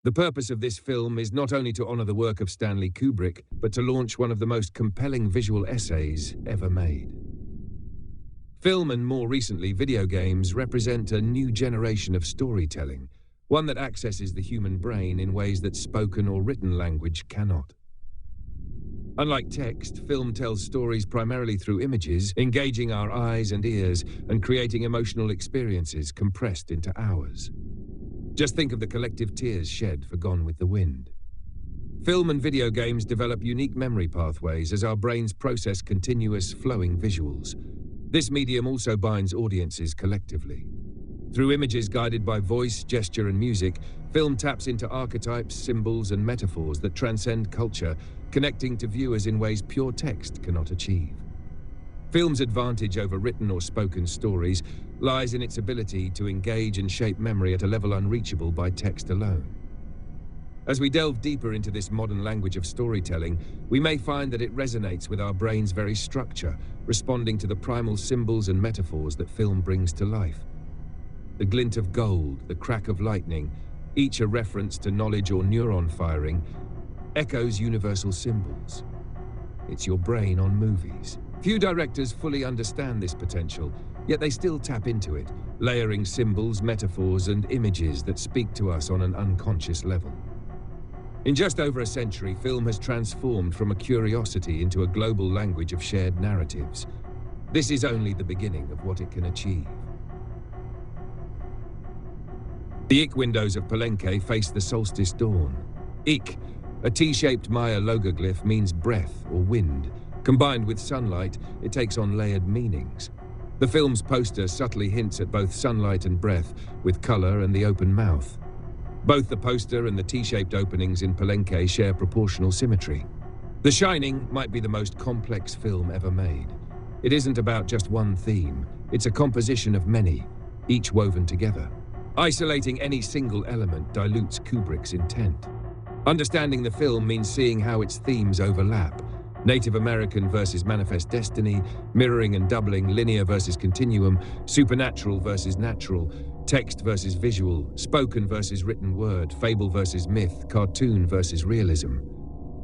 The purpose of this film is not only to honor the work of Stanley Kubrick, but to launch one of the most compelling visual essays ever made. Film and more recently video games represent a new generation of storytelling, one that accesses the human brain in ways that spoken or written language cannot. Unlike text, film tells stories primarily through images, engaging our eyes and ears and creating emotional experiences compressed into hours. Just think of the collective tears shed for Gone with the Wind. Film and video games develop unique memory pathways as our brains process continuous, flowing visuals. This medium also binds audiences collectively. Through images guided by voice, gesture, and music, film taps into archetypes, symbols, and metaphors that transcend culture, connecting to viewers in ways pure text cannot achieve. Film's advantage over written or spoken stories lies in its ability to engage and shape memory at a level unreachable by text alone. As we delve deeper into this modern language of storytelling, we may find that it resonates with our brain's very structure, responding to the primal symbols and metaphors that film brings to life. The glint of gold, the crack of lightning, each a reference to knowledge or neuron firing, echoes universal symbols. It's your brain on movies. Few directors fully understand this potential, yet they still tap into it, layering symbols, metaphors, and images that speak to us on an unconscious level. In just over a century, film has transformed from a curiosity into a global language of shared narratives. This is only the beginning of what it can achieve. The Ik windows of Palenque face the solstice dawn. Ik, a T-shaped Maya logoglyph, means breath or wind. Combined with sunlight, it takes on layered meanings. The film's poster subtly hints at both sunlight and breath, with color and the open mouth. Both the poster and the T-shaped openings in Palenque share proportional symmetry. The Shining might be the most complex film ever made. It isn't about just one theme. It's a composition of many, each woven together. Isolating any single element dilutes Kubrick's intent. Understanding the film means seeing how its themes overlap. Native American versus Manifest Destiny, mirroring and doubling, linear versus continuum, supernatural versus natural, text versus visual, spoken versus written word, fable versus myth, cartoon versus realism.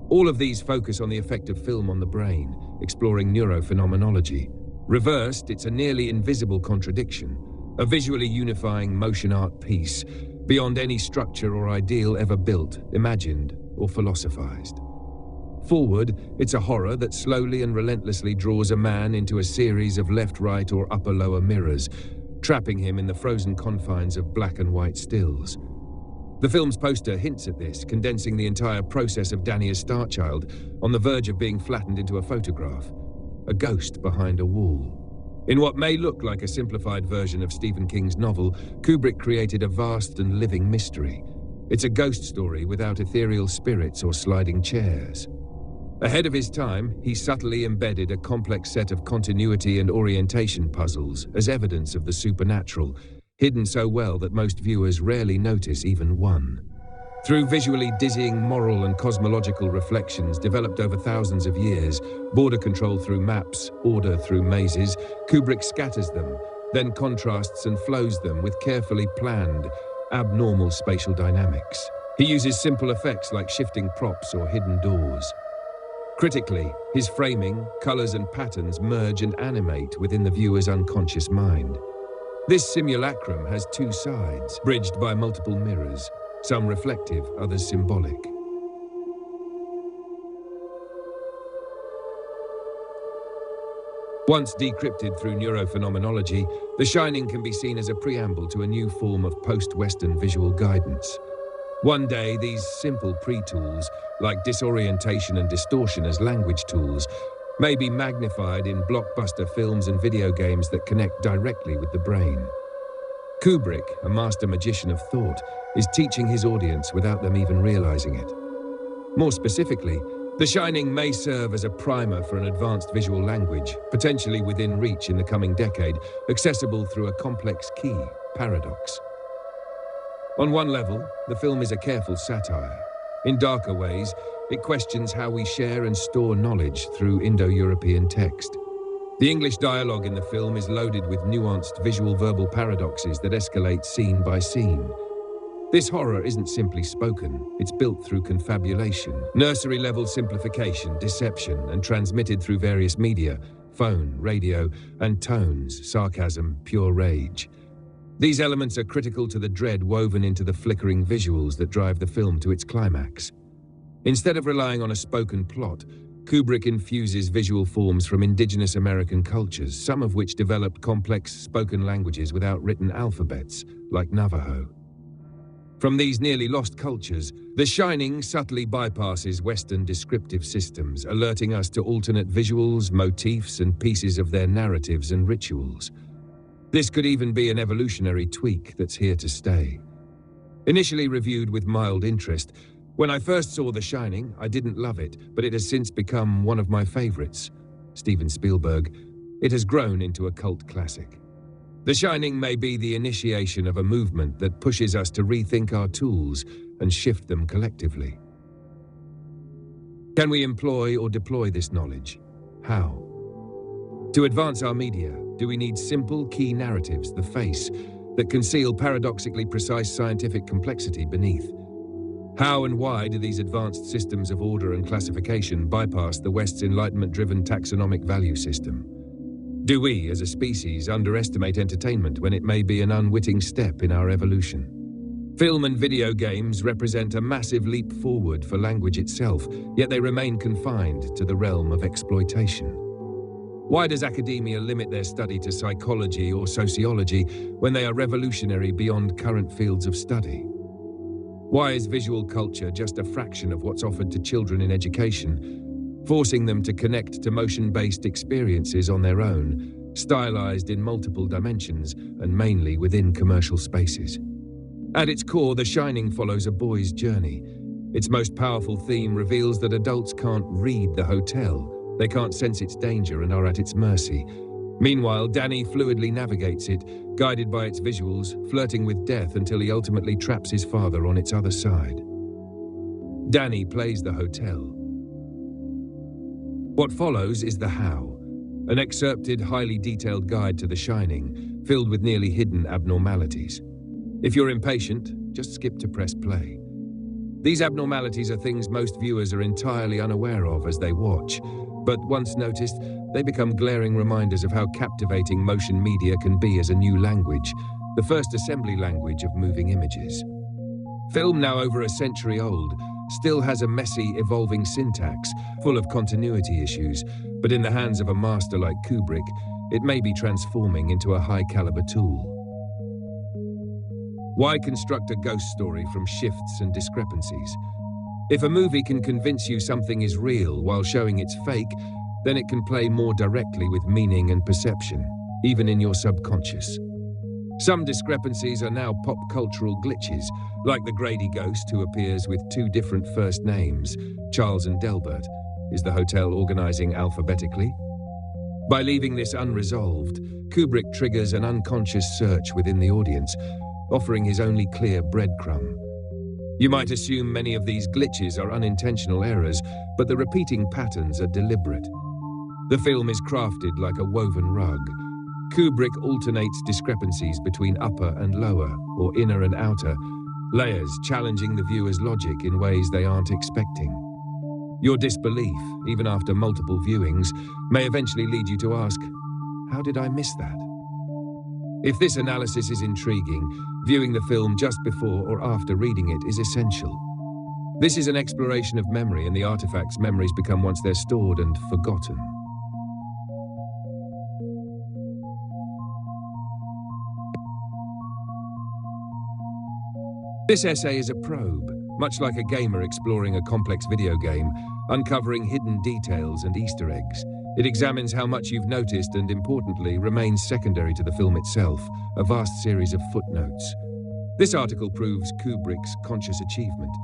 All of these focus on the effect of film on the brain, exploring neurophenomenology. Reversed, it's a nearly invisible contradiction, a visually unifying motion art piece, beyond any structure or ideal ever built, imagined, or philosophized. Forward, it's a horror that slowly and relentlessly draws a man into a series of left-right or upper-lower mirrors, trapping him in the frozen confines of black and white stills. The film's poster hints at this, condensing the entire process of Danny as Starchild on the verge of being flattened into a photograph, a ghost behind a wall. In what may look like a simplified version of Stephen King's novel, Kubrick created a vast and living mystery. It's a ghost story without ethereal spirits or sliding chairs. Ahead of his time, he subtly embedded a complex set of continuity and orientation puzzles as evidence of the supernatural, hidden so well that most viewers rarely notice even one. Through visually dizzying moral and cosmological reflections developed over thousands of years, border control through maps, order through mazes, Kubrick scatters them, then contrasts and flows them with carefully planned, abnormal spatial dynamics. He uses simple effects like shifting props or hidden doors. Critically, his framing, colors and patterns merge and animate within the viewer's unconscious mind. This simulacrum has two sides, bridged by multiple mirrors, some reflective, others symbolic. Once decrypted through neurophenomenology, The Shining can be seen as a preamble to a new form of post-Western visual guidance. One day, these simple pre-tools, like disorientation and distortion as language tools, may be magnified in blockbuster films and video games that connect directly with the brain. Kubrick, a master magician of thought, is teaching his audience without them even realizing it. More specifically, The Shining may serve as a primer for an advanced visual language, potentially within reach in the coming decade, accessible through a complex key, paradox. On one level, the film is a careful satire. In darker ways, it questions how we share and store knowledge through Indo-European text. The English dialogue in the film is loaded with nuanced visual-verbal paradoxes that escalate scene by scene. This horror isn't simply spoken, it's built through confabulation, nursery-level simplification, deception, and transmitted through various media, phone, radio, and tones, sarcasm, pure rage. These elements are critical to the dread woven into the flickering visuals that drive the film to its climax. Instead of relying on a spoken plot, Kubrick infuses visual forms from indigenous American cultures, some of which developed complex spoken languages without written alphabets, like Navajo. From these nearly lost cultures, The Shining subtly bypasses Western descriptive systems, alerting us to alternate visuals, motifs, and pieces of their narratives and rituals. This could even be an evolutionary tweak that's here to stay. Initially reviewed with mild interest, when I first saw The Shining, I didn't love it, but it has since become one of my favorites. Steven Spielberg. It has grown into a cult classic. The Shining may be the initiation of a movement that pushes us to rethink our tools and shift them collectively. Can we employ or deploy this knowledge? How? To advance our media, do we need simple key narratives, the face, that conceal paradoxically precise scientific complexity beneath? How and why do these advanced systems of order and classification bypass the West's Enlightenment-driven taxonomic value system? Do we, as a species, underestimate entertainment when it may be an unwitting step in our evolution? Film and video games represent a massive leap forward for language itself, yet they remain confined to the realm of exploitation. Why does academia limit their study to psychology or sociology when they are revolutionary beyond current fields of study? Why is visual culture just a fraction of what's offered to children in education, forcing them to connect to motion-based experiences on their own, stylized in multiple dimensions and mainly within commercial spaces? At its core, The Shining follows a boy's journey. Its most powerful theme reveals that adults can't read the hotel. They can't sense its danger and are at its mercy. Meanwhile, Danny fluidly navigates it, guided by its visuals, flirting with death until he ultimately traps his father on its other side. Danny plays the hotel. What follows is the how, an excerpted, highly detailed guide to The Shining, filled with nearly hidden abnormalities. If you're impatient, just skip to press play. These abnormalities are things most viewers are entirely unaware of as they watch, but once noticed, they become glaring reminders of how captivating motion media can be as a new language, the first assembly language of moving images. Film, now over a century old, still has a messy, evolving syntax, full of continuity issues, but in the hands of a master like Kubrick, it may be transforming into a high-caliber tool. Why construct a ghost story from shifts and discrepancies? If a movie can convince you something is real while showing it's fake, then it can play more directly with meaning and perception, even in your subconscious. Some discrepancies are now pop-cultural glitches, like the Grady ghost who appears with two different first names, Charles and Delbert. Is the hotel organizing alphabetically? By leaving this unresolved, Kubrick triggers an unconscious search within the audience, offering his only clear breadcrumb. You might assume many of these glitches are unintentional errors, but the repeating patterns are deliberate. The film is crafted like a woven rug. Kubrick alternates discrepancies between upper and lower, or inner and outer, layers challenging the viewer's logic in ways they aren't expecting. Your disbelief, even after multiple viewings, may eventually lead you to ask, how did I miss that? If this analysis is intriguing, viewing the film just before or after reading it is essential. This is an exploration of memory and the artifacts memories become once they're stored and forgotten. This essay is a probe, much like a gamer exploring a complex video game, uncovering hidden details and Easter eggs. It examines how much you've noticed and, importantly, remains secondary to the film itself, a vast series of footnotes. This article proves Kubrick's conscious achievement.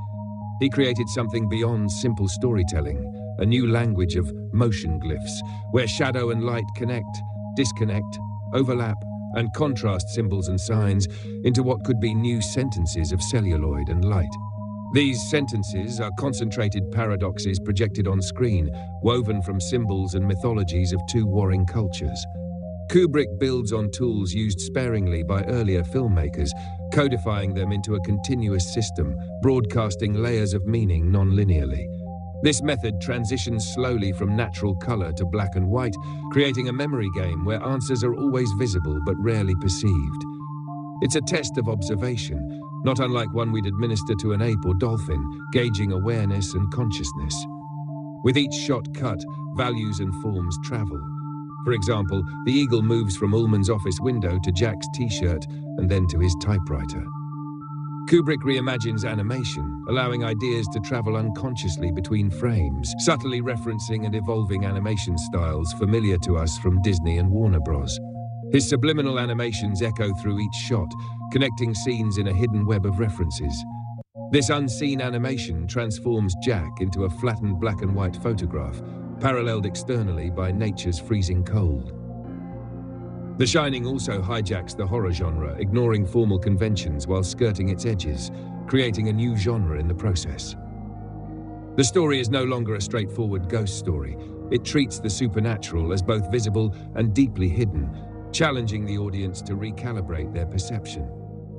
He created something beyond simple storytelling, a new language of motion-glyphs, where shadow and light connect, disconnect, overlap, and contrast symbols and signs into what could be new sentences of celluloid and light. These sentences are concentrated paradoxes projected on screen, woven from symbols and mythologies of two warring cultures. Kubrick builds on tools used sparingly by earlier filmmakers, codifying them into a continuous system, broadcasting layers of meaning non-linearly. This method transitions slowly from natural color to black and white, creating a memory game where answers are always visible but rarely perceived. It's a test of observation, not unlike one we'd administer to an ape or dolphin, gauging awareness and consciousness. With each shot cut, values and forms travel. For example, the eagle moves from Ullman's office window to Jack's t-shirt and then to his typewriter. Kubrick reimagines animation, allowing ideas to travel unconsciously between frames, subtly referencing and evolving animation styles familiar to us from Disney and Warner Bros. His subliminal animations echo through each shot, connecting scenes in a hidden web of references. This unseen animation transforms Jack into a flattened black and white photograph, paralleled externally by nature's freezing cold. The Shining also hijacks the horror genre, ignoring formal conventions while skirting its edges, creating a new genre in the process. The story is no longer a straightforward ghost story. It treats the supernatural as both visible and deeply hidden, challenging the audience to recalibrate their perception.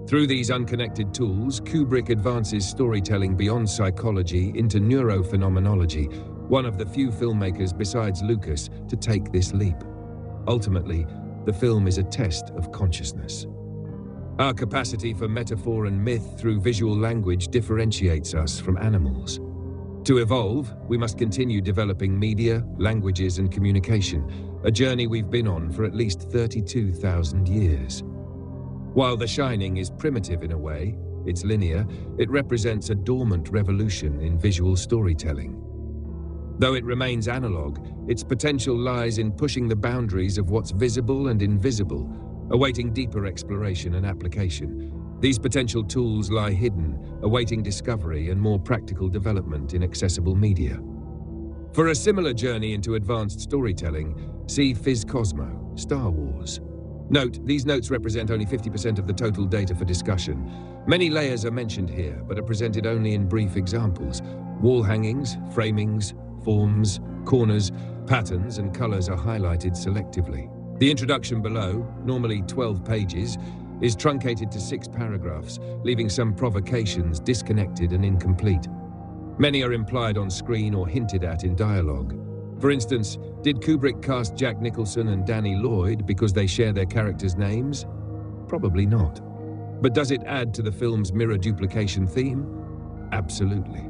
Through these unconnected tools, Kubrick advances storytelling beyond psychology into neurophenomenology, one of the few filmmakers besides Lucas to take this leap. Ultimately, the film is a test of consciousness. Our capacity for metaphor and myth through visual language differentiates us from animals. To evolve, we must continue developing media, languages, and communication, a journey we've been on for at least 32,000 years. While The Shining is primitive in a way, it's linear, it represents a dormant revolution in visual storytelling. Though it remains analog, its potential lies in pushing the boundaries of what's visible and invisible, awaiting deeper exploration and application. These potential tools lie hidden, awaiting discovery and more practical development in accessible media. For a similar journey into advanced storytelling, see Phys Cosmo, Star Wars. Note, these notes represent only 50% of the total data for discussion. Many layers are mentioned here, but are presented only in brief examples. Wall hangings, framings, forms, corners, patterns, and colors are highlighted selectively. The introduction below, normally 12 pages, is truncated to 6 paragraphs, leaving some provocations disconnected and incomplete. Many are implied on screen or hinted at in dialogue. For instance, did Kubrick cast Jack Nicholson and Danny Lloyd because they share their characters' names? Probably not. But does it add to the film's mirror duplication theme? Absolutely.